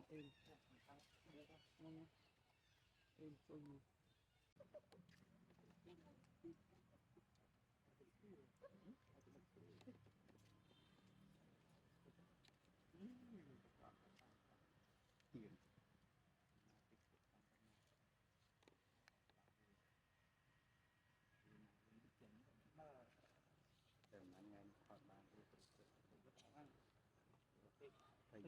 êm êm êm tiền đừng anh em khỏi bàn phải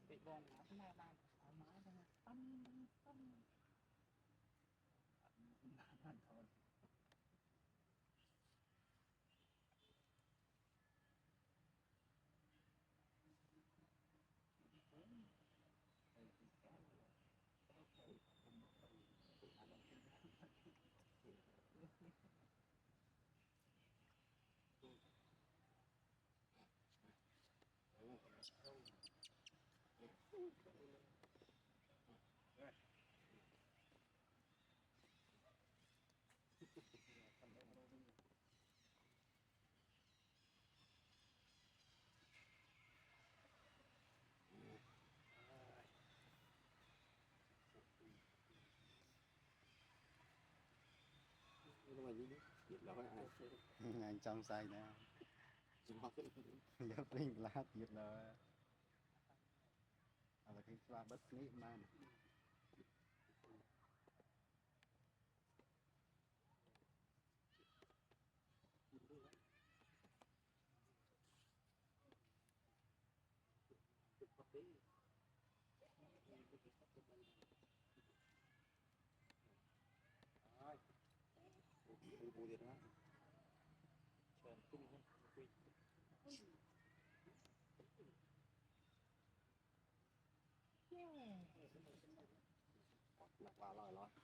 bị bong ngã cái này bàn thoải mái thôi tâm tâm thôi anh trong say nè giúp linh lát giúp là cái xoa bất nghĩ mà bù điện đó chờ cung quy lạc vào lòi lòi đi